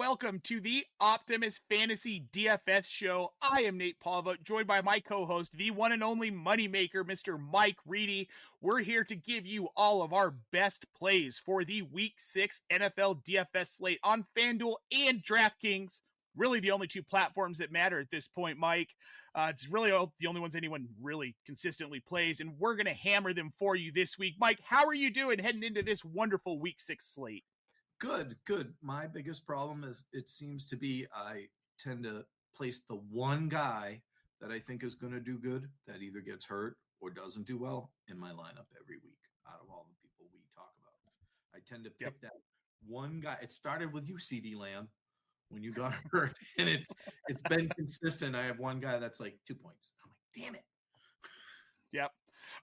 welcome to the Optimus Fantasy DFS show. I am Nate Palva, joined by my co-host, the one and only moneymaker, Mr. Mike Reedy. We're here to give you all of our best plays for the Week 6 NFL DFS slate on FanDuel and DraftKings. Really the only two platforms that matter at this point, Mike. It's really the only ones anyone really consistently plays, and we're going to hammer them for you this week. Mike, how are you doing heading into this wonderful Week 6 slate? Good. My biggest problem is it seems to be I tend to place the one guy that I think is going to do good that either gets hurt or doesn't do well in my lineup every week out of all the people we talk about. I tend to pick that one guy. It started with you, CD Lamb, when you got hurt, and it's been consistent. I have one guy that's like 2 points. I'm like, damn it. Yep.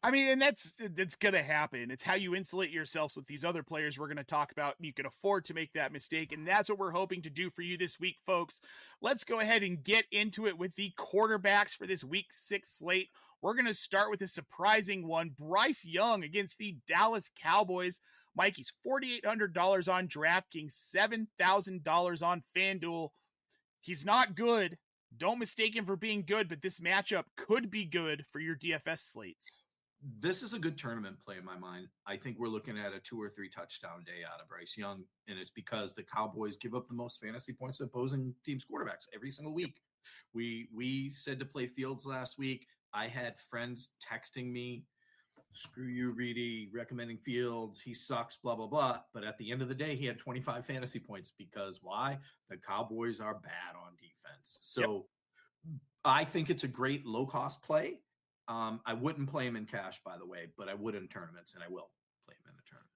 I mean, and that's going to happen. It's how you insulate yourselves with these other players we're going to talk about. You can afford to make that mistake, and that's what we're hoping to do for you this week, folks. Let's go ahead and get into it with the quarterbacks for this Week 6 slate. We're going to start with a surprising one, Bryce Young against the Dallas Cowboys. Mikey's $4,800 on DraftKings, $7,000 on FanDuel. He's not good. Don't mistake him for being good, but this matchup could be good for your DFS slates. This is a good tournament play in my mind. I think we're looking at a 2 or 3 touchdown day out of Bryce Young, and it's because the Cowboys give up the most fantasy points to opposing teams' quarterbacks every single week. We said to play Fields last week. I had friends texting me, screw you, Reedy, recommending Fields. He sucks, blah, blah, blah. But at the end of the day, he had 25 fantasy points because why? The Cowboys are bad on defense. So I think it's a great low-cost play. I wouldn't play him in cash, by the way, but I would in tournaments, and I will play him in a tournament.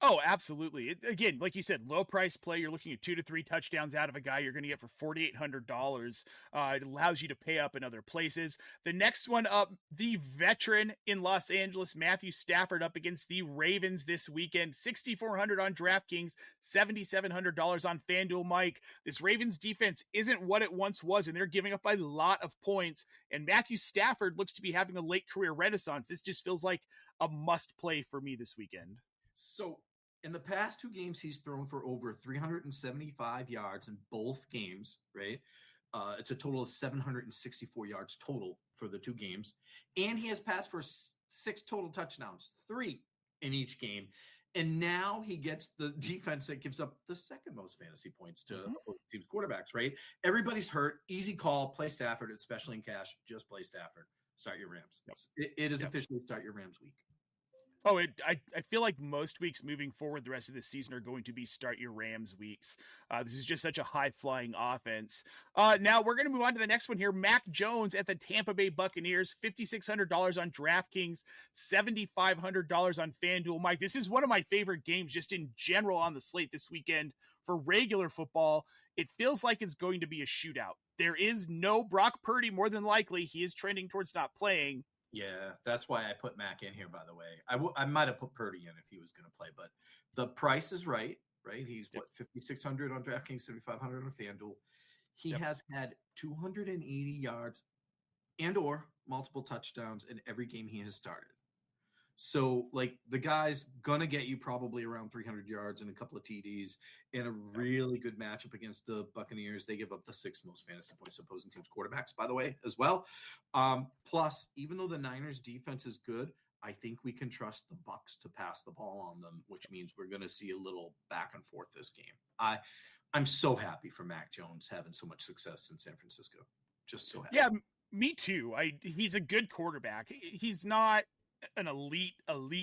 Oh, absolutely. Again, like you said, low price play. You're looking at 2 to 3 touchdowns out of a guy you're going to get for $4,800. It allows you to pay up in other places. The next one up, the veteran in Los Angeles, Matthew Stafford, up against the Ravens this weekend. $6,400 on DraftKings, $7,700 on FanDuel. Mike, this Ravens defense isn't what it once was, and they're giving up a lot of points. And Matthew Stafford looks to be having a late career renaissance. This just feels like a must play for me this weekend. So in the past 2 games, he's thrown for over 375 yards in both games, right? It's a total of 764 yards total for the 2 games. And he has passed for 6 total touchdowns, 3 in each game. And now he gets the defense that gives up the second most fantasy points to teams' quarterbacks, right? Everybody's hurt. Easy call. Play Stafford, especially in cash. Just play Stafford. Start your Rams. Yep. It is officially start your Rams week. Oh, I feel like most weeks moving forward the rest of this season are going to be start your Rams weeks. This is just such a high-flying offense. Now we're going to move on to the next one here. Mac Jones at the Tampa Bay Buccaneers, $5,600 on DraftKings, $7,500 on FanDuel. Mike, this is one of my favorite games just in general on the slate this weekend for regular football. It feels like it's going to be a shootout. There is no Brock Purdy, more than likely. He is trending towards not playing. Yeah, that's why I put Mac in here, by the way. I might have put Purdy in if he was going to play, but the price is right? He's, what, 5,600 on DraftKings, 7,500 on FanDuel. He has had 280 yards and or multiple touchdowns in every game he has started. So, like, the guy's going to get you probably around 300 yards and a couple of TDs in a really good matchup against the Buccaneers. They give up the 6th most fantasy points to opposing teams' quarterbacks, by the way, as well. Plus, even though the Niners' defense is good, I think we can trust the Bucs to pass the ball on them, which means we're going to see a little back and forth this game. I'm so happy for Mac Jones having so much success in San Francisco. Just so happy. Yeah, me too. He's a good quarterback. He's not an elite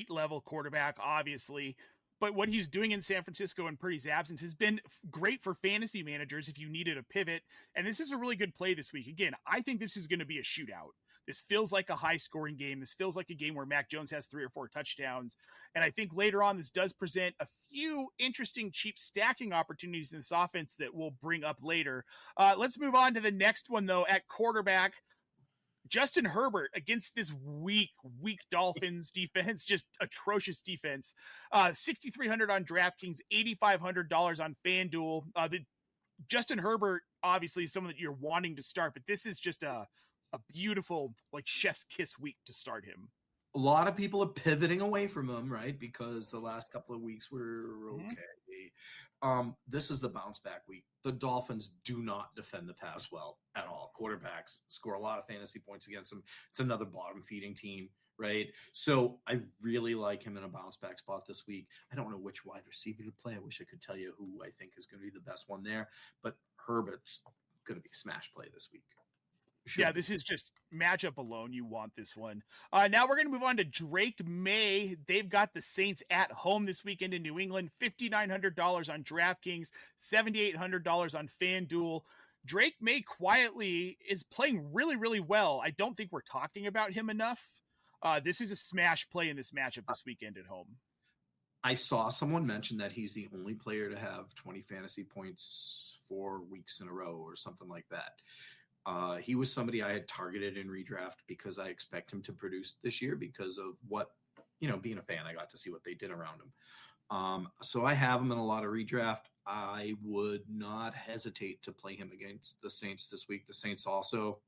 level quarterback, obviously, but what he's doing in San Francisco in Purdy's absence has been great for fantasy managers if you needed a pivot. And this is a really good play this week. Again, I think this is going to be a shootout. This feels like a high scoring game. This feels like a game where Mac Jones has 3 or 4 touchdowns. And I think later on, this does present a few interesting cheap stacking opportunities in this offense that we'll bring up later. Let's move on to the next one though. At quarterback, Justin Herbert against this weak Dolphins defense, just atrocious defense. 6,300 on DraftKings, $8,500 on FanDuel. Justin Herbert obviously is someone that you're wanting to start, but this is just a beautiful, like, chef's kiss week to start him. A lot of people are pivoting away from him, right? Because the last couple of weeks were okay. This is the bounce back week. The Dolphins do not defend the pass well at all. Quarterbacks score a lot of fantasy points against them. It's another bottom feeding team, right? So I really like him in a bounce back spot this week. I don't know which wide receiver to play. I wish I could tell you who I think is going to be the best one there, but Herbert's going to be a smash play this week. Yeah, this is just matchup alone. You want this one. Now we're going to move on to Drake May. They've got the Saints at home this weekend in New England. $5,900 on DraftKings, $7,800 on FanDuel. Drake May quietly is playing really, really well. I don't think we're talking about him enough. This is a smash play in this matchup this weekend at home. I saw someone mention that he's the only player to have 20 fantasy points 4 weeks in a row or something like that. He was somebody I had targeted in redraft because I expect him to produce this year because of what, being a fan, I got to see what they did around him. So I have him in a lot of redraft. I would not hesitate to play him against the Saints this week. The Saints also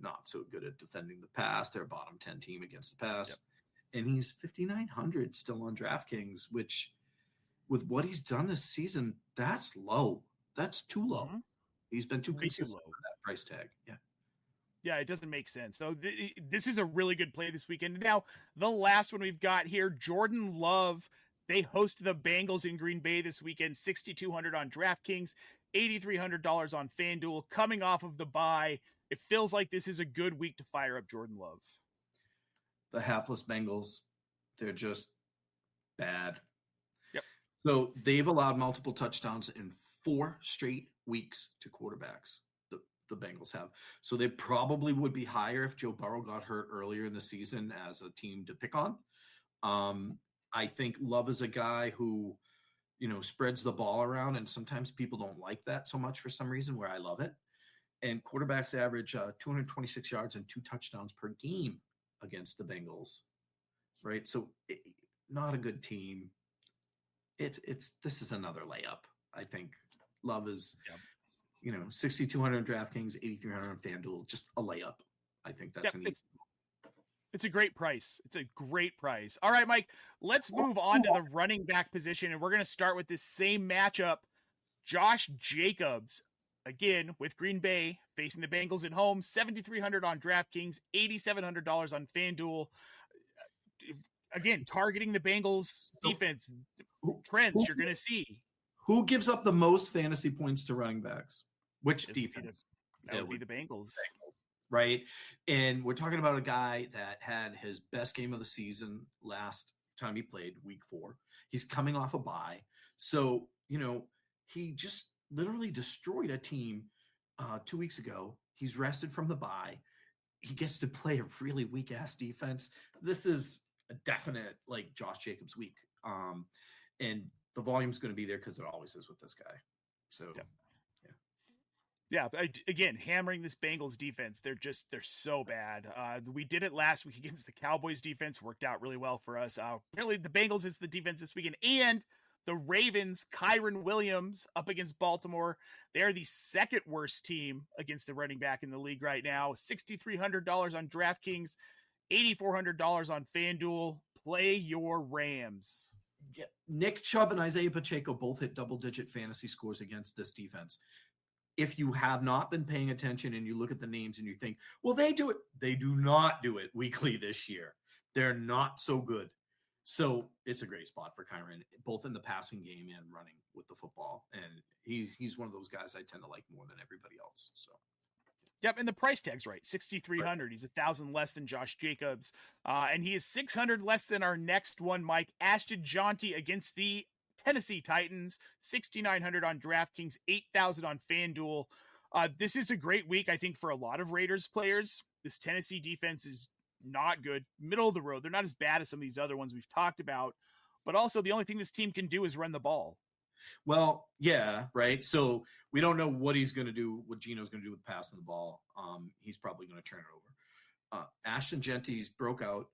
not so good at defending the pass. They're a bottom 10 team against the pass. Yep. And he's 5,900 still on DraftKings, which with what he's done this season, that's low. That's too low. Mm-hmm. He's been too consistent for that price tag. Yeah. Yeah, it doesn't make sense. So this is a really good play this weekend. Now, the last one we've got here, Jordan Love. They host the Bengals in Green Bay this weekend, $6,200 on DraftKings, $8,300 on FanDuel, coming off of the bye. It feels like this is a good week to fire up Jordan Love. The hapless Bengals, they're just bad. Yep. So they've allowed multiple touchdowns in 4 straight weeks to quarterbacks. The Bengals have. So they probably would be higher if Joe Burrow got hurt earlier in the season as a team to pick on. I think Love is a guy who, spreads the ball around, and sometimes people don't like that so much for some reason, where I love it. And quarterbacks average 226 yards and 2 touchdowns per game against the Bengals, right? So not a good team. This is another layup. I think Love is, 6,200 DraftKings, 8,300 on FanDuel, just a layup. I think that's an easy. It's a great price. It's a great price. All right, Mike, let's move on to the running back position, and we're going to start with this same matchup. Josh Jacobs, again, with Green Bay, facing the Bengals at home, $7,300 on DraftKings, $8,700 on FanDuel. Again, targeting the Bengals defense trends you're going to see. Who gives up the most fantasy points to running backs? Which defense? That would be the Bengals. Right? And we're talking about a guy that had his best game of the season last time he played, week 4. He's coming off a bye. So, he just literally destroyed a team 2 weeks ago. He's rested from the bye. He gets to play a really weak-ass defense. This is a definite, Josh Jacobs week. And the volume's going to be there because it always is with this guy. So, Yeah, again, hammering this Bengals defense. They're so bad. We did it last week against the Cowboys defense. Worked out really well for us. Apparently the Bengals is the defense this weekend. And the Ravens, Kyron Williams up against Baltimore. They're the second worst team against the running back in the league right now. $6,300 on DraftKings, $8,400 on FanDuel. Play your Rams. Yeah. Nick Chubb and Isaiah Pacheco both hit double-digit fantasy scores against this defense. If you have not been paying attention and you look at the names and you think, well, they do it. They do not do it weekly this year. They're not so good. So it's a great spot for Kyron, both in the passing game and running with the football. And he's one of those guys I tend to like more than everybody else. So. Yep, and the price tag's right. $6,300. Right. He's $1,000 less than Josh Jacobs. And he is $600 less than our next one, Mike. Ashton Jonty against the Tennessee Titans, $6,900 on DraftKings, $8,000 on FanDuel. This is a great week, I think, for a lot of Raiders players. This Tennessee defense is not good, middle of the road. They're not as bad as some of these other ones we've talked about, but also the only thing this team can do is run the ball. Well, yeah, right. So we don't know what he's going to do, what Gino's going to do with passing the ball. He's probably going to turn it over. Ashton Genty's broke out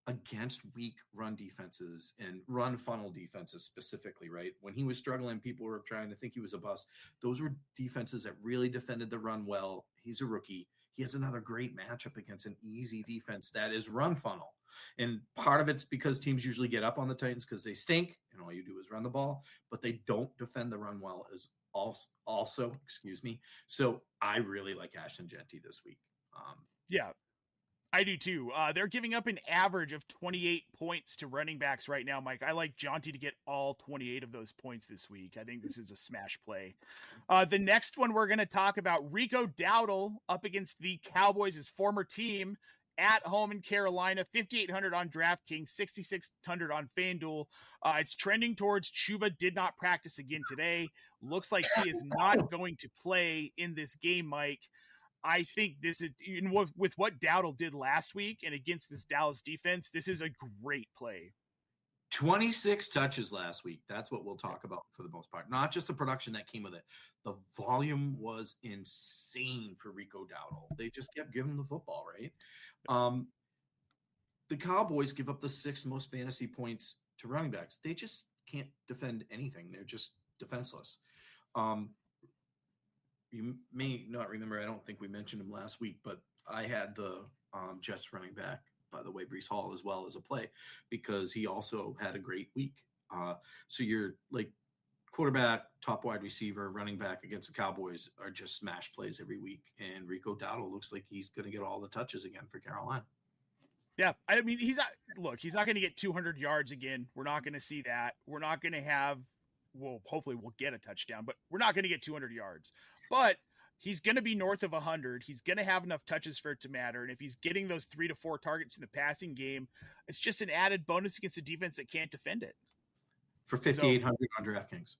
against weak run defenses and run funnel defenses specifically, right? When he was struggling, people were trying to think he was a bust. Those were defenses that really defended the run well. He's a rookie. he has another great matchup against an easy defense that is run funnel. And part of it's because teams usually get up on the Titans because they stink and all you do is run the ball, but they don't defend the run well as also, excuse me. So I really like Ashton Genty this week. Yeah, I do too. They're giving up an average of 28 points to running backs right now, Mike. I like Jonty to get all 28 of those points this week. I think this is a smash play. The next one we're going to talk about, Rico Dowdle up against the Cowboys, his former team, at home in Carolina, 5,800 on DraftKings, 6,600 on FanDuel. It's trending towards Chuba did not practice again today. Looks like he is not going to play in this game, Mike. I think this is, with what Dowdle did last week and against this Dallas defense, this is a great play. 26 touches last week. That's what we'll talk about for the most part. Not just the production that came with it. The volume was insane for Rico Dowdle. They just kept giving him the football, right? The Cowboys give up the 6th most fantasy points to running backs. They just can't defend anything. They're just defenseless. You may not remember, I don't think we mentioned him last week, but I had the Jets running back, by the way, Breece Hall, as well as a play because he also had a great week. So you're like quarterback, top wide receiver, running back against the Cowboys are just smash plays every week. And Rico Dowdle looks like he's going to get all the touches again for Carolina. Yeah, I mean, he's not going to get 200 yards again. We're not going to see that. We're not going to have, well, hopefully we'll get a touchdown, but we're not going to get 200 yards. But he's going to be north of 100. He's going to have enough touches for it to matter. And if he's getting those 3 to 4 targets in the passing game, it's just an added bonus against a defense that can't defend it. For $5,800 on DraftKings.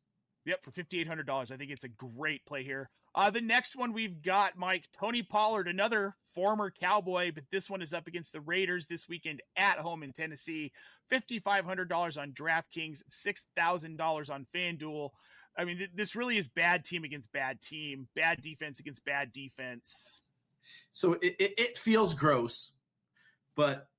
Yep, for $5,800. I think it's a great play here. The next one we've got, Mike, Tony Pollard, another former Cowboy, but this one is up against the Raiders this weekend at home in Tennessee. $5,500 on DraftKings, $6,000 on FanDuel. I mean, this really is bad team against bad team, bad defense against bad defense. So it feels gross, but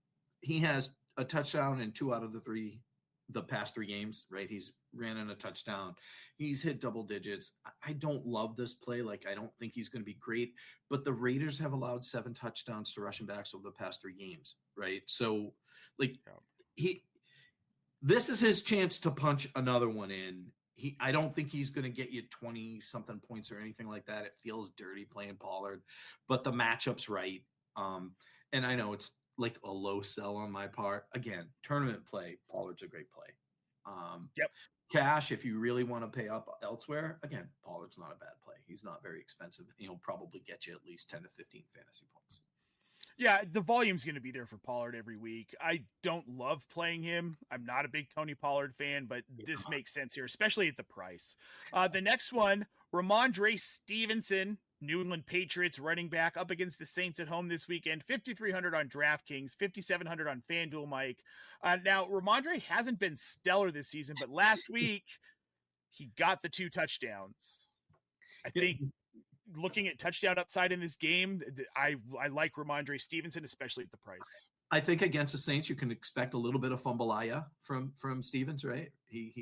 he has a touchdown in 2 out of the past 3 games, right? He's ran in a touchdown. He's hit double digits. I don't love this play. Like, I don't think he's going to be great, but the Raiders have allowed 7 touchdowns to rushing backs over the past 3 games, right? So, like, this is his chance to punch another one in. I don't think he's going to get you 20-something points or anything like that. It feels dirty playing Pollard, but the matchup's right. And I know it's like a low sell on my part. Again, tournament play, Pollard's a great play. Cash, if you really want to pay up elsewhere, again, Pollard's not a bad play. He's not very expensive. He'll probably get you at least 10 to 15 fantasy points. Yeah, the volume's going to be there for Pollard every week. I don't love playing him. I'm not a big Tony Pollard fan, but this makes sense here, especially at the price. The next one, Ramondre Stevenson, New England Patriots running back, up against the Saints at home this weekend. 5,300 on DraftKings, 5,700 on FanDuel, Mike. Now, Ramondre hasn't been stellar this season, but last week he got the 2 touchdowns. I think looking at touchdown upside in this game, I like Ramondre Stevenson, especially at the price. I think against the Saints, you can expect a little bit of fumble-aya from Stevens, right?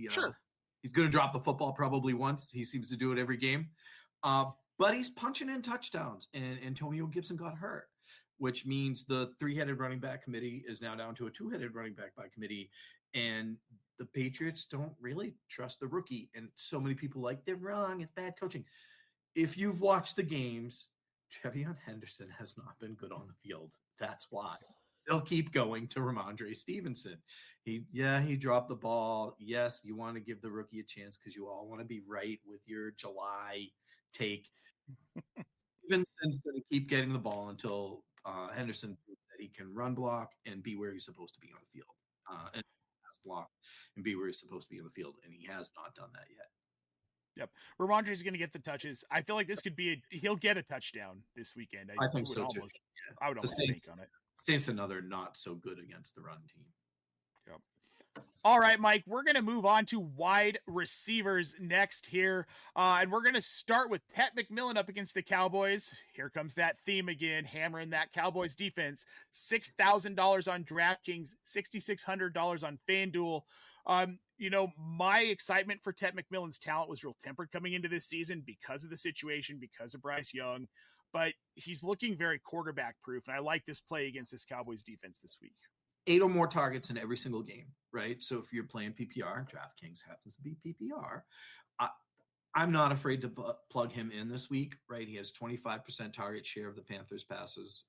Sure. He's going to drop the football probably once. He seems to do it every game. But he's punching in touchdowns, and Antonio Gibson got hurt, which means the 3-headed running back committee is now down to a 2-headed running back by committee, and the Patriots don't really trust the rookie. And so many people like, they're wrong. It's bad coaching. If you've watched the games, Trevion Henderson has not been good on the field. That's why. They'll keep going to Ramondre Stevenson. He dropped the ball. Yes, you want to give the rookie a chance because you all want to be right with your July take. Stevenson's going to keep getting the ball until Henderson proves that he can run block and be where he's supposed to be on the field. And pass block and be where he's supposed to be on the field. And he has not done that yet. Yep. Ramondre's going to get the touches. I feel like this could be he'll get a touchdown this weekend. I think so too. I would almost bank on it. Saints another not so good against the run team. Yep. All right, Mike, we're going to move on to wide receivers next here. And we're going to start with Tet McMillan up against the Cowboys. Here comes that theme again, hammering that Cowboys defense. $6,000 on DraftKings, $6,600 on FanDuel. My excitement for Tet McMillan's talent was real tempered coming into this season because of the situation, because of Bryce Young. but he's looking very quarterback proof. And I like this play against this Cowboys defense this week. 8 or more targets in every single game, right? So if you're playing PPR, DraftKings happens to be PPR. I'm not afraid to plug him in this week, right? He has 25% target share of the Panthers passes,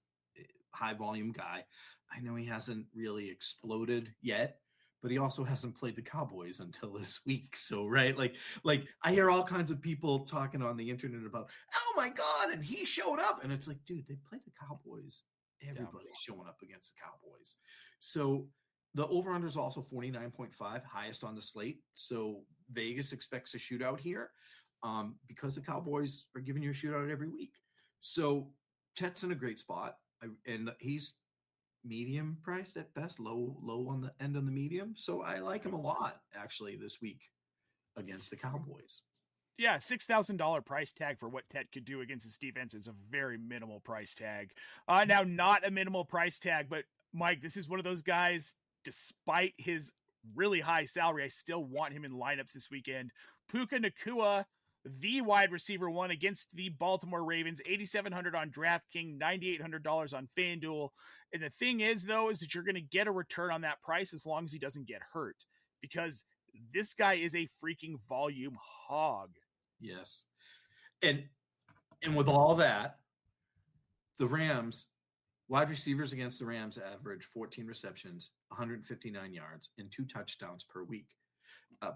high volume guy. I know he hasn't really exploded yet, but he also hasn't played the Cowboys until this week. So, right, like I hear all kinds of people talking on the internet about, oh my God, and he showed up. And it's like, dude, they played the Cowboys. Everybody's showing up against the Cowboys. So the over-under is also 49.5, highest on the slate. So Vegas expects a shootout here because the Cowboys are giving you a shootout every week. So Tet's in a great spot. And he's medium priced at best, low on the end of the medium. So I like him a lot, actually, this week against the Cowboys. Yeah, $6,000 price tag for what Tet could do against his defense is a very minimal price tag. Now, not a minimal price tag, but Mike, this is one of those guys, despite his really high salary, I still want him in lineups this weekend. Puka Nacua, the wide receiver one against the Baltimore Ravens, $8,700 on DraftKings, $9,800 on FanDuel. And the thing is, though, is that you're going to get a return on that price as long as he doesn't get hurt, because this guy is a freaking volume hog. Yes. And with all that, the Rams, wide receivers against the Rams average 14 receptions, 159 yards, and 2 touchdowns per week.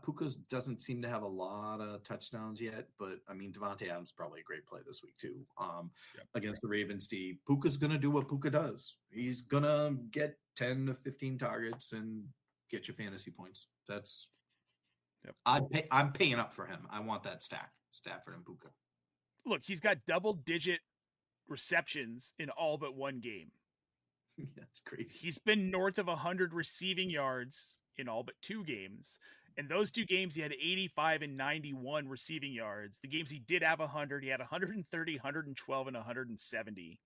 Puka's doesn't seem to have a lot of touchdowns yet, but I mean, Devontae Adams probably a great play this week too. Against the Ravens D, Puka's going to do what Puka does. He's going to get 10 to 15 targets and get you fantasy points. That's I'm paying up for him. I want that stack, Stafford and Puka. Look, he's got double-digit receptions in all but one game. That's crazy. He's been north of 100 receiving yards in all but 2 games. In those 2 games, he had 85 and 91 receiving yards. The games he did have 100, he had 130, 112, and 170.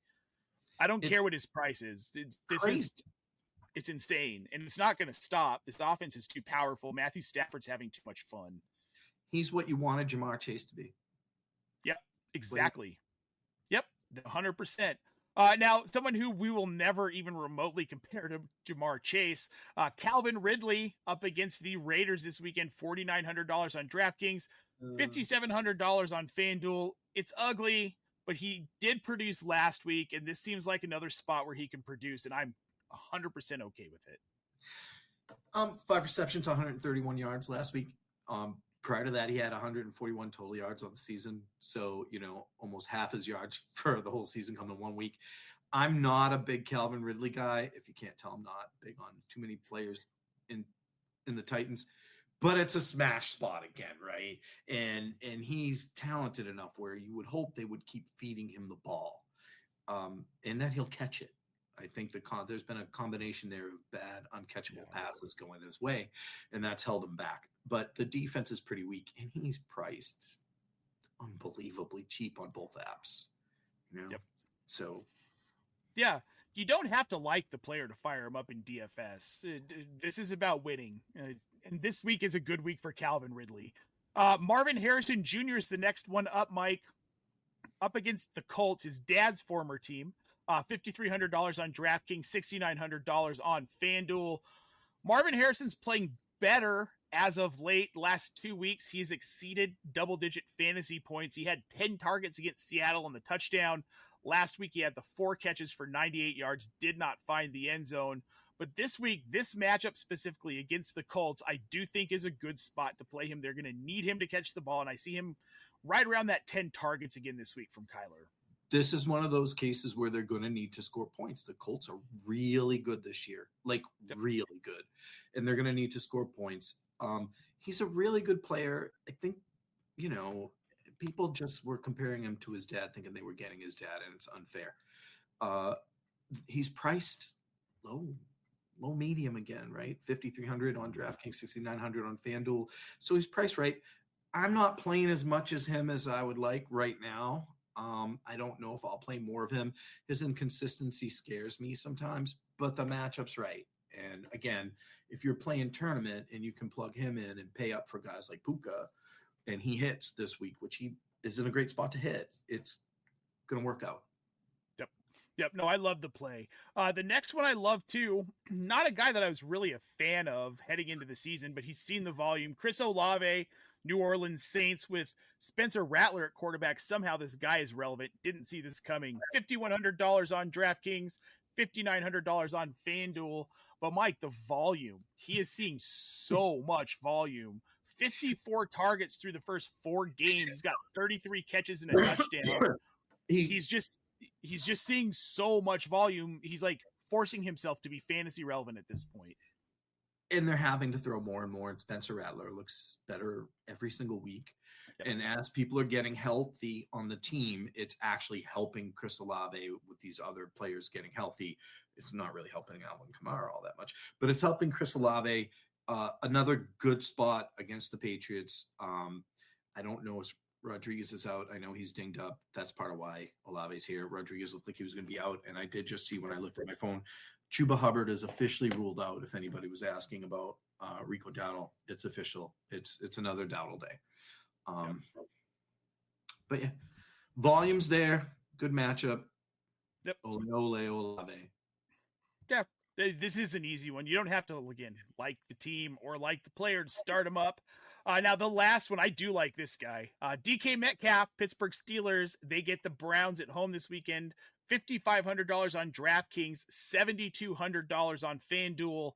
I don't care what his price is. It's insane, and it's not going to stop. This offense is too powerful. Matthew Stafford's having too much fun. He's what you wanted Jamar Chase to be. Yep, exactly. Yep, 100%. Now, someone who we will never even remotely compare to Jamar Chase, Calvin Ridley up against the Raiders this weekend, $4,900 on DraftKings, $5,700 on FanDuel. It's ugly, but he did produce last week, and this seems like another spot where he can produce, and I'm 100% okay with it. 5 receptions, 131 yards last week. Prior to that, he had 141 total yards on the season. So, almost half his yards for the whole season come in 1 week. I'm not a big Calvin Ridley guy. If you can't tell, I'm not big on too many players in the Titans. But it's a smash spot again, right? And he's talented enough where you would hope they would keep feeding him the ball, and that he'll catch it. I think there's been a combination there of bad, uncatchable passes going his way, and that's held him back. But the defense is pretty weak, and he's priced unbelievably cheap on both apps. Yep. So, yeah, you don't have to like the player to fire him up in DFS. This is about winning, and this week is a good week for Calvin Ridley. Marvin Harrison Jr. is the next one up, Mike, up against the Colts, his dad's former team. $5,300 on DraftKings, $6,900 on FanDuel. Marvin Harrison's playing better as of late. Last 2 weeks, he's exceeded double-digit fantasy points. He had 10 targets against Seattle on the touchdown. Last week, he had the 4 catches for 98 yards, did not find the end zone. But this week, this matchup specifically against the Colts, I do think is a good spot to play him. They're going to need him to catch the ball, and I see him right around that 10 targets again this week from Kyler. This is one of those cases where they're going to need to score points. The Colts are really good this year, really good, and they're going to need to score points. He's a really good player. I think, people just were comparing him to his dad, thinking they were getting his dad, and it's unfair. He's priced low medium again, right? $5,300 on DraftKings, $6,900 on FanDuel. So he's priced right. I'm not playing as much as him as I would like right now. I don't know if I'll play more of him. His inconsistency scares me sometimes, but the matchup's right. And again, if you're playing tournament and you can plug him in and pay up for guys like Puka, and he hits this week, which he is in a great spot to hit, it's going to work out. Yep. No, I love the play. The next one I love too. Not a guy that I was really a fan of heading into the season, but he's seen the volume. Chris Olave, New Orleans Saints with Spencer Rattler at quarterback. Somehow this guy is relevant. Didn't see this coming. $5,100 on DraftKings, $5,900 on FanDuel. But Mike, the volume. He is seeing so much volume. 54 targets through the first 4 games. He's got 33 catches and a touchdown. He's just seeing so much volume. He's like forcing himself to be fantasy relevant at this point. And they're having to throw more and more. And Spencer Rattler looks better every single week. Yep. And as people are getting healthy on the team, it's actually helping Chris Olave with these other players getting healthy. It's not really helping Alvin Kamara all that much, but it's helping Chris Olave. Another good spot against the Patriots. I don't know if Rodriguez is out. I know he's dinged up. That's part of why Olave's here. Rodriguez looked like he was going to be out, and I did just see when I looked at my phone, Chuba Hubbard is officially ruled out. If anybody was asking about Rico Dowdle, it's official. It's another Dowdle day. But yeah, volume's there. Good matchup. Yep. Olave. Yeah, this is an easy one. You don't have to, again, like the team or like the player to start them up. Now, the last one, I do like this guy. DK Metcalf, Pittsburgh Steelers. They get the Browns at home this weekend. $5,500 on DraftKings, $7,200 on FanDuel.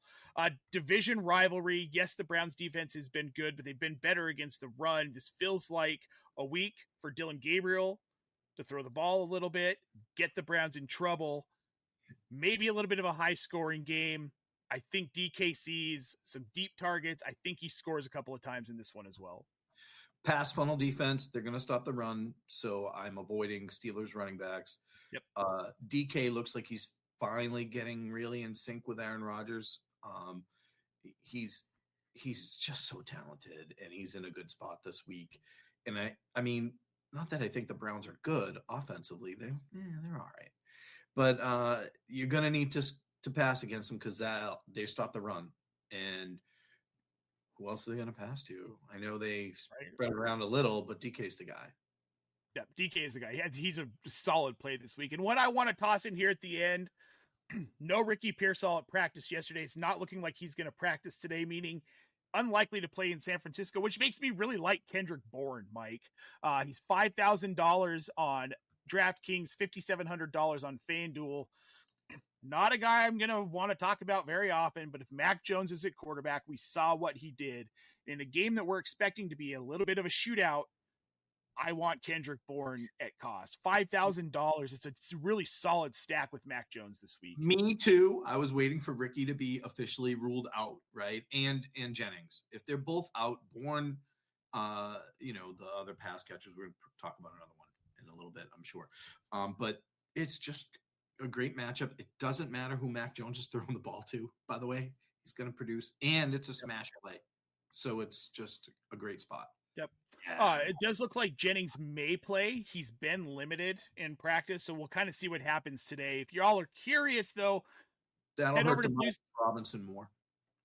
Division rivalry. Yes, the Browns defense has been good, but they've been better against the run. This feels like a week for Dylan Gabriel to throw the ball a little bit, get the Browns in trouble. Maybe a little bit of a high-scoring game. I think DK sees some deep targets. I think he scores a couple of times in this one as well. Pass funnel defense, they're going to stop the run, so I'm avoiding Steelers running backs. Yep. DK looks like he's finally getting really in sync with Aaron Rodgers. He's just so talented, and he's in a good spot this week. And I mean, not that I think the Browns are good offensively. They're all right. But you're going to need to pass against them because they stop the run. And who else are they going to pass to? I know they spread around a little, but DK's the guy. Yeah, DK is the guy. He's a solid play this week. And what I want to toss in here at the end, no Ricky Pearsall at practice yesterday. It's not looking like he's going to practice today, meaning unlikely to play in San Francisco, which makes me really like Kendrick Bourne, Mike. He's $5,000 on DraftKings, $5,700 on FanDuel. Not a guy I'm going to want to talk about very often, but if Mac Jones is at quarterback, we saw what he did. In a game that we're expecting to be a little bit of a shootout, I want Kendrick Bourne at cost. $5,000. It's a really solid stack with Mac Jones this week. Me too. I was waiting for Ricky to be officially ruled out, right? And Jennings. If they're both out, Bourne, the other pass catchers, we're going to talk about another one in a little bit, I'm sure. But it's just a great matchup. It doesn't matter who Mac Jones is throwing the ball to, by the way. He's going to produce, and it's a smash play. So it's just a great spot. Yep. It does look like Jennings may play. He's been limited in practice, so we'll kind of see what happens today. If y'all are curious, though, that'll hurt Demarcus Robinson more.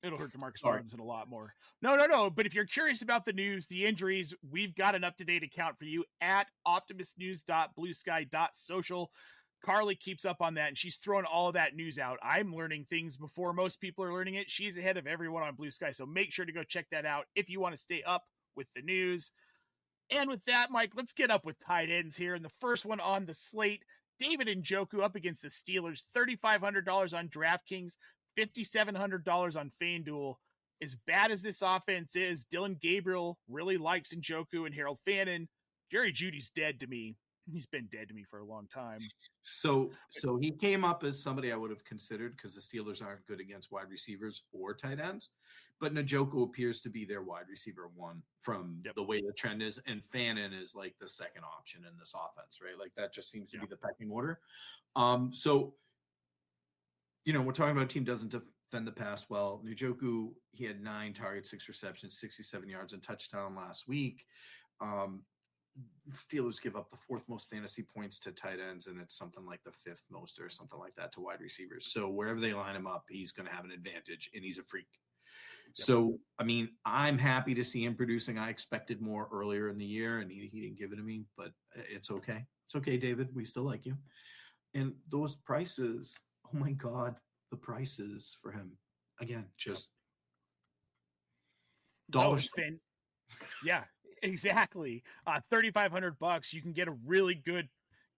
It'll hurt Demarcus Robinson a lot more. No. But if you're curious about the news, the injuries, we've got an up-to-date account for you at optimusnews.bluesky.social. Carly keeps up on that, and she's throwing all of that news out. I'm learning things before most people are learning it. She's ahead of everyone on Blue Sky, so make sure to go check that out if you want to stay up with the news. And with that, Mike, let's get up with tight ends here. And the first one on the slate, David Njoku up against the Steelers, $3,500 on DraftKings, $5,700 on FanDuel. As bad as this offense is, Dylan Gabriel really likes Njoku and Harold Fannin. Jerry Jeudy's dead to me. He's been dead to me for a long time. So he came up as somebody I would have considered because the Steelers aren't good against wide receivers or tight ends. But Njoku appears to be their wide receiver one from the way the trend is. And Fannin is like the second option in this offense, right? Like that just seems to be the pecking order. So, we're talking about a team doesn't defend the pass well. Njoku, he had 9 targets, 6 receptions, 67 yards and touchdown last week. Steelers give up the 4th most fantasy points to tight ends, and it's something like the 5th most or something like that to wide receivers. So wherever they line him up, he's going to have an advantage, and he's a freak. So, I mean, I'm happy to see him producing. I expected more earlier in the year, and he didn't give it to me, but it's okay. It's okay, David. We still like you. And those prices, oh my God, the prices for him, again, just dollars. Yeah, exactly. $3,500. You can get a really good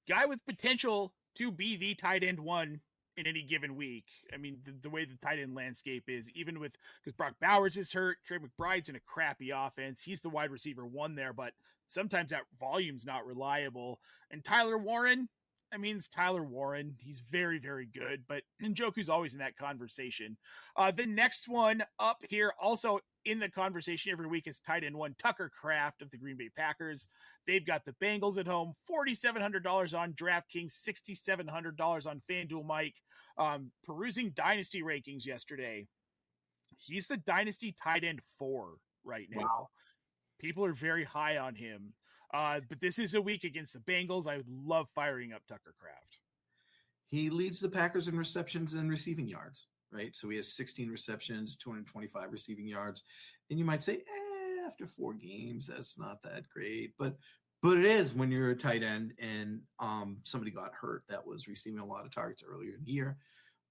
guy with potential to be the tight end one in any given week. I mean, the way the tight end landscape is, even with because Brock Bowers is hurt, Trey McBride's in a crappy offense. He's the wide receiver one there, but sometimes that volume's not reliable. And Tyler Warren, I mean, it's Tyler Warren. He's very, very good, but Njoku's always in that conversation. The next one up here, also in the conversation every week, is tight end one Tucker Kraft of the Green Bay Packers. They've got the Bengals at home, $4,700 on DraftKings, $6,700 on FanDuel. Mike, perusing dynasty rankings yesterday, he's the dynasty tight end 4 right now. Wow. People are very high on him. But this is a week against the Bengals. I would love firing up Tucker Kraft. He leads the Packers in receptions and receiving yards, right? So he has 16 receptions, 225 receiving yards. And you might say, after 4 games, that's not that great. But it is when you're a tight end and somebody got hurt that was receiving a lot of targets earlier in the year.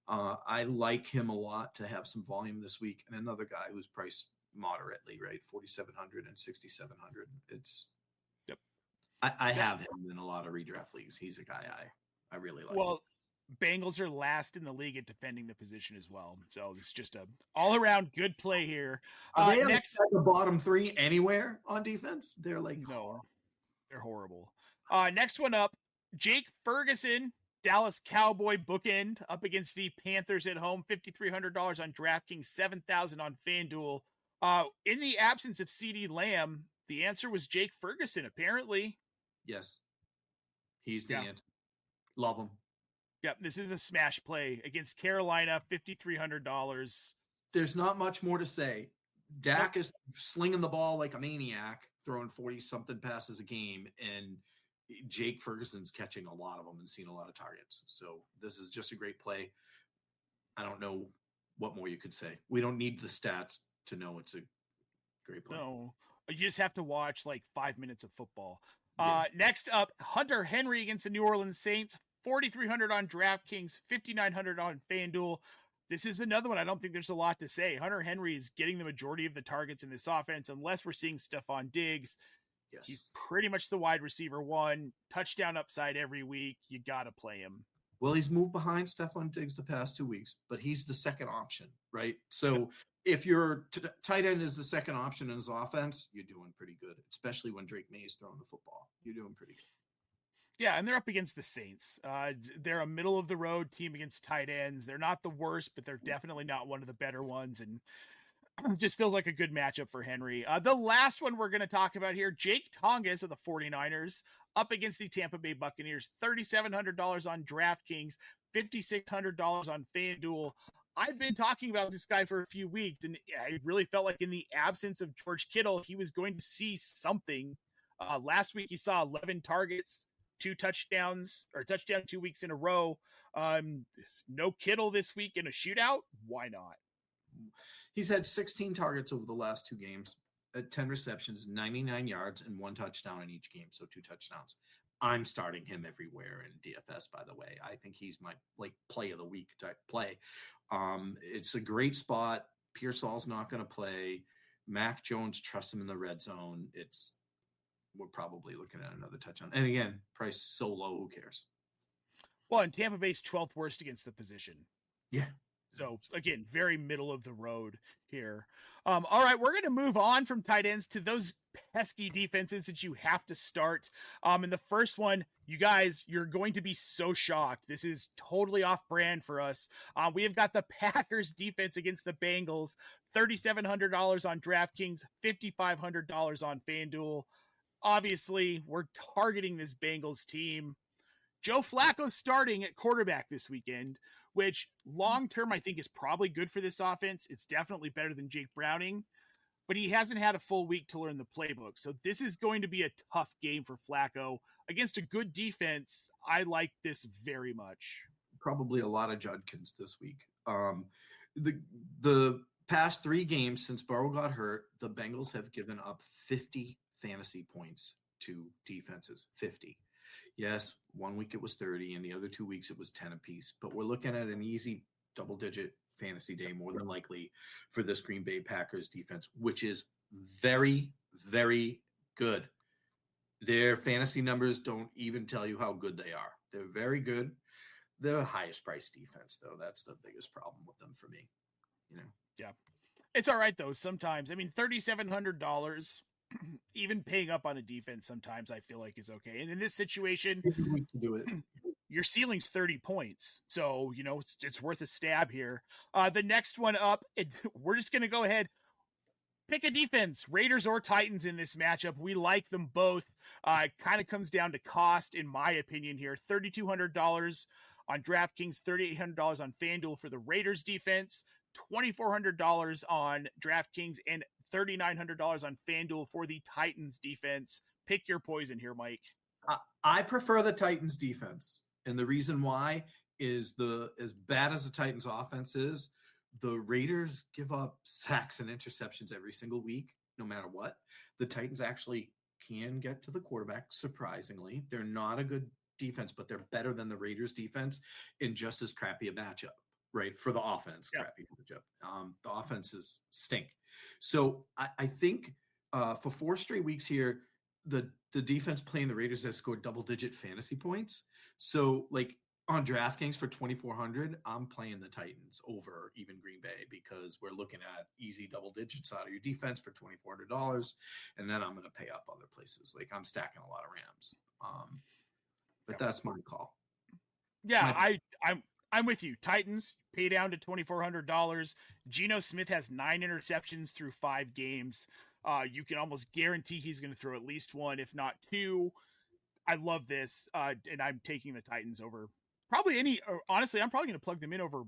I like him a lot to have some volume this week. And another guy who's priced moderately, right? 4,700 and 6,700. It's I have him in a lot of redraft leagues. He's a guy I really like. Well, Bengals are last in the league at defending the position as well. So it's just a all-around good play here. Are they next at the bottom 3 anywhere on defense? They're like, no, they're horrible. Next one up, Jake Ferguson, Dallas Cowboy bookend up against the Panthers at home, $5,300 on DraftKings, $7,000 on FanDuel. In the absence of CeeDee Lamb, the answer was Jake Ferguson, apparently. Yes. He's the answer. Love him. Yep, this is a smash play against Carolina, $5,300. There's not much more to say. Dak is slinging the ball like a maniac, throwing 40-something passes a game, and Jake Ferguson's catching a lot of them and seeing a lot of targets. So this is just a great play. I don't know what more you could say. We don't need the stats to know it's a great play. No, you just have to watch like 5 minutes of football. Next up, Hunter Henry against the New Orleans Saints, $4,300 on DraftKings, $5,900 on FanDuel. This is another one. I don't think there's a lot to say. Hunter Henry is getting the majority of the targets in this offense, unless we're seeing Stephon Diggs. Yes. He's pretty much the wide receiver one, touchdown upside every week. You got to play him. Well, he's moved behind Stephon Diggs the past 2 weeks, but he's the second option, right? So if your tight end is the second option in his offense, you're doing pretty good, especially when Drake May is throwing the football. You're doing pretty good. Yeah, and they're up against the Saints. They're a middle-of-the-road team against tight ends. They're not the worst, but they're definitely not one of the better ones, and just feels like a good matchup for Henry. The last one we're going to talk about here, Jake Tonges of the 49ers up against the Tampa Bay Buccaneers, $3,700 on DraftKings, $5,600 on FanDuel. I've been talking about this guy for a few weeks, and I really felt like in the absence of George Kittle, he was going to see something. Last week, he saw 11 targets, 2 touchdowns, or touchdown 2 weeks in a row. No Kittle this week in a shootout. Why not? He's had 16 targets over the last 2 games, 10 receptions, 99 yards, and 1 touchdown in each game. So 2 touchdowns. I'm starting him everywhere in DFS, by the way. I think he's my play of the week type play. It's a great spot. Pearsall's not going to play. Mac Jones trusts him in the red zone. We're probably looking at another touchdown. And again, price so low, who cares? Well, and Tampa Bay's 12th worst against the position. Yeah. So, again, very middle of the road here. All right, we're going to move on from tight ends to those pesky defenses that you have to start. And the first one, you guys, you're going to be so shocked. This is totally off brand for us. We have got the Packers defense against the Bengals, $3,700 on DraftKings, $5,500 on FanDuel. Obviously, we're targeting this Bengals team. Joe Flacco's starting at quarterback this weekend, which long-term I think is probably good for this offense. It's definitely better than Jake Browning, but he hasn't had a full week to learn the playbook. So this is going to be a tough game for Flacco against a good defense. I like this very much. Probably a lot of Judkins this week. The past 3 games since Burrow got hurt, the Bengals have given up 50 fantasy points to defenses, 50. Yes, 1 week it was 30, and the other 2 weeks it was 10 apiece. But we're looking at an easy double-digit fantasy day, more than likely, for this Green Bay Packers defense, which is very, very good. Their fantasy numbers don't even tell you how good they are. They're very good. The highest price defense, though, that's the biggest problem with them for me. Yeah. It's all right, though, sometimes. I mean, $3,700, even paying up on a defense sometimes I feel like is okay. And in this situation, week to do it. Your ceiling's 30 points. So, it's worth a stab here. The next one up, we're just going to go ahead. Pick a defense, Raiders or Titans in this matchup. We like them both. It kind of comes down to cost, in my opinion here. $3,200 on DraftKings, $3,800 on FanDuel for the Raiders defense, $2,400 on DraftKings, and $3,900 on FanDuel for the Titans defense. Pick your poison here, Mike. I prefer the Titans defense. And the reason why is as bad as the Titans offense is, the Raiders give up sacks and interceptions every single week, no matter what. The Titans actually can get to the quarterback, surprisingly. They're not a good defense, but they're better than the Raiders defense in just as crappy a matchup, right? For the offense, yeah. Crappy matchup. The offenses stink. So I think for 4 straight weeks here, the defense playing the Raiders has scored double-digit fantasy points. So, on DraftKings for $2,400, I'm playing the Titans over even Green Bay because we're looking at easy double digits out of your defense for $2,400, and then I'm going to pay up other places. I'm stacking a lot of Rams, but that's my call. Yeah, I'm with you. Titans pay down to $2,400. Geno Smith has 9 interceptions through 5 games. You can almost guarantee he's going to throw at least 1, if not 2. I love this, and I'm taking the Titans over probably honestly, I'm probably going to plug them in over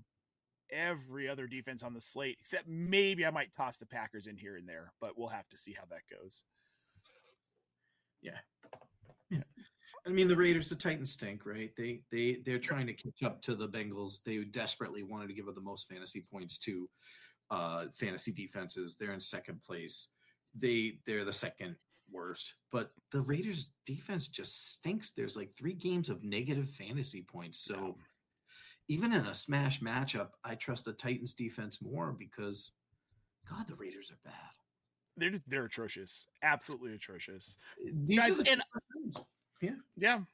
every other defense on the slate, except maybe I might toss the Packers in here and there, but we'll have to see how that goes. Yeah. I mean, the Titans stink, right? They're trying to catch up to the Bengals. They desperately wanted to give up the most fantasy points to fantasy defenses. They're in second place. They're the second worst, but the Raiders defense just stinks. There's 3 games of negative fantasy points. So even in a smash matchup, I trust the Titans defense more because God, the Raiders are bad. They're atrocious. Absolutely atrocious. Guys, Yep.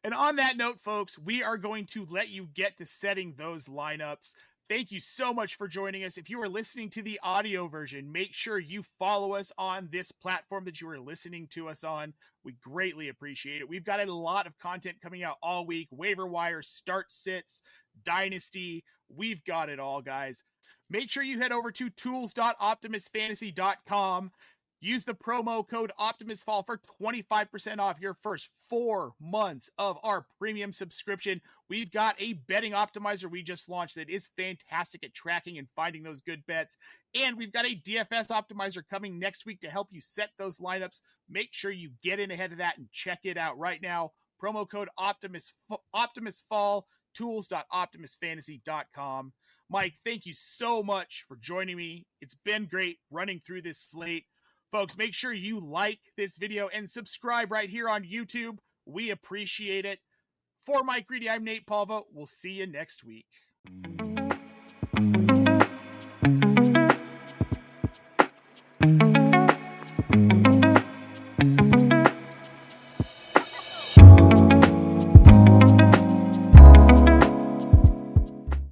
And on that note, folks, we are going to let you get to setting those lineups. Thank you so much for joining us. If you are listening to the audio version, make sure you follow us on this platform that you are listening to us on. We greatly appreciate it. We've got a lot of content coming out all week. Waiver wire, start sits, dynasty. We've got it all, guys. Make sure you head over to tools.optimusfantasy.com. Use the promo code OptimusFall for 25% off your first 4 months of our premium subscription. We've got a betting optimizer we just launched that is fantastic at tracking and finding those good bets. And we've got a DFS optimizer coming next week to help you set those lineups. Make sure you get in ahead of that and check it out right now. Promo code OptimusFall, tools.optimusfantasy.com. Mike, thank you so much for joining me. It's been great running through this slate. Folks, make sure you like this video and subscribe right here on YouTube. We appreciate it. For Mike Reedy, I'm Nate Palva. We'll see you next week.